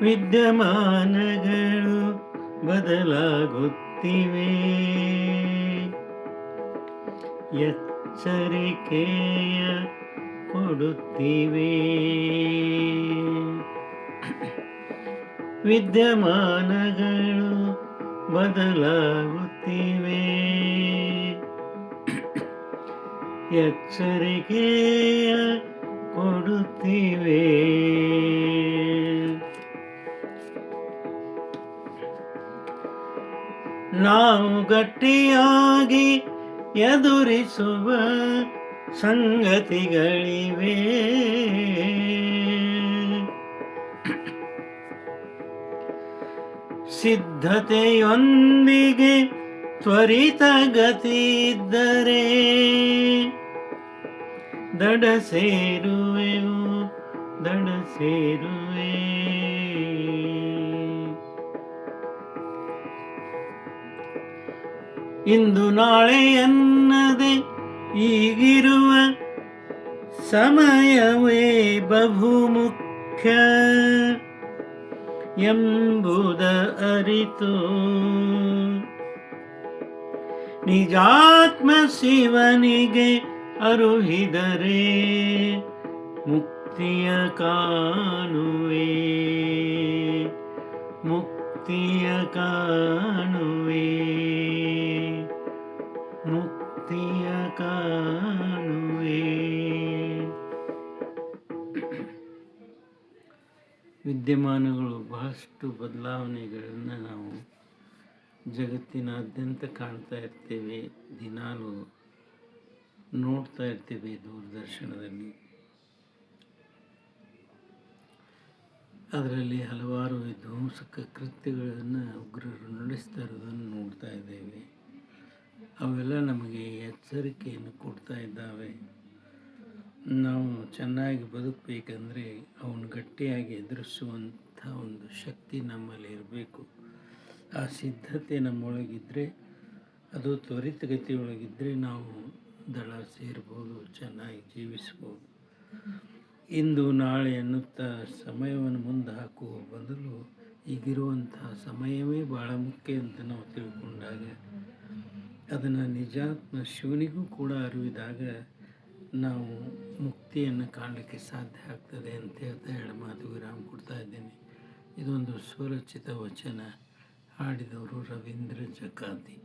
ವಿದ್ಯಮಾನಗಳು ಬದಲಾಗುತ್ತಿವೆ, ಎಚ್ಚರಿಕೆಯ ಕೊಡುತ್ತಿವೆ. ವಿದ್ಯಮಾನಗಳು ಬದಲಾಗುತ್ತಿವೆ, ಎಚ್ಚರಿಕೆಯ ಕೊಡುತ್ತಿವೆ. ನಾವು ಗಟ್ಟಿಯಾಗಿ ಎದುರಿಸುವ ಸಂಗತಿಗಳಿವೆ, ಸಿದ್ಧತೆಯೊಂದಿಗೆ ತ್ವರಿತಗತಿ ಇದ್ದರೆ ದಡ ಸೇರುವೆವು, ದಡ ಸೇರುವೆ. ಇಂದು ನಾಳೆ ಎನ್ನದೆ ಈಗಿರುವ ಸಮಯವೇ ಬಹುಮುಖ್ಯ ಎಂಬುದ ಅರಿತು ನಿಜಾತ್ಮ ಶಿವನಿಗೆ ಅರುಹಿದರೆ ಮುಕ್ತಿಯ ಕಾಣುವೆ, ಮುಕ್ತಿಯ ಕಾಣುವೆ, ಮುಕ್ತಿಯ ಕಾಣುವೆ. ವಿದ್ಯಮಾನಗಳು ಬಹಳಷ್ಟು ಬದಲಾವಣೆಗಳನ್ನು ನಾವು ಜಗತ್ತಿನಾದ್ಯಂತ ಕಾಣ್ತಾ ಇರ್ತೇವೆ, ದಿನಾಲೂ ನೋಡ್ತಾ ಇರ್ತೇವೆ ದೂರದರ್ಶನದಲ್ಲಿ. ಅದರಲ್ಲಿ ಹಲವಾರು ವಿಧ್ವಂಸಕ ಕೃತ್ಯಗಳನ್ನು ಉಗ್ರರು ನಡೆಸ್ತಾ ಇರೋದನ್ನು ನೋಡ್ತಾ ಇದ್ದೇವೆ. ಅವೆಲ್ಲ ನಮಗೆ ಎಚ್ಚರಿಕೆಯನ್ನು ಕೊಡ್ತಾ ಇದ್ದಾವೆ. ನಾವು ಚೆನ್ನಾಗಿ ಬದುಕಬೇಕಂದ್ರೆ ಅವನು ಗಟ್ಟಿಯಾಗಿ ಎದುರಿಸುವಂಥ ಒಂದು ಶಕ್ತಿ ನಮ್ಮಲ್ಲಿ ಇರಬೇಕು. ಆ ಸಿದ್ಧತೆ ನಮ್ಮೊಳಗಿದ್ದರೆ, ಅದು ತ್ವರಿತಗತಿಯೊಳಗಿದ್ದರೆ ನಾವು ದಳ ಸೇರ್ಬೋದು, ಚೆನ್ನಾಗಿ ಜೀವಿಸ್ಬೋದು. ಇಂದು ನಾಳೆ ಎನ್ನುತ್ತಾ ಸಮಯವನ್ನು ಮುಂದೆ ಹಾಕುವ ಬದಲು ಈಗಿರುವಂತಹ ಸಮಯವೇ ಭಾಳ ಮುಖ್ಯ ಅಂತ ನಾವು ತಿಳ್ಕೊಂಡಾಗ, ಅದನ್ನು ನಿಜಾತ್ಮ ಶಿವನಿಗೂ ಕೂಡ ಅರಿವಿದಾಗ ನಾವು ಮುಕ್ತಿಯನ್ನು ಕಾಣಲಿಕ್ಕೆ ಸಾಧ್ಯ ಆಗ್ತದೆ ಅಂತ ಹೇಳ್ತಾ ಎರಡು ಮಾತು ವಿರಾಮ ಕೊಡ್ತಾ ಇದ್ದೇನೆ. ಇದೊಂದು ಸ್ವರಚಿತ ವಚನ, ಹಾಡಿದವರು ರವೀಂದ್ರ ಜಕಾತಿ.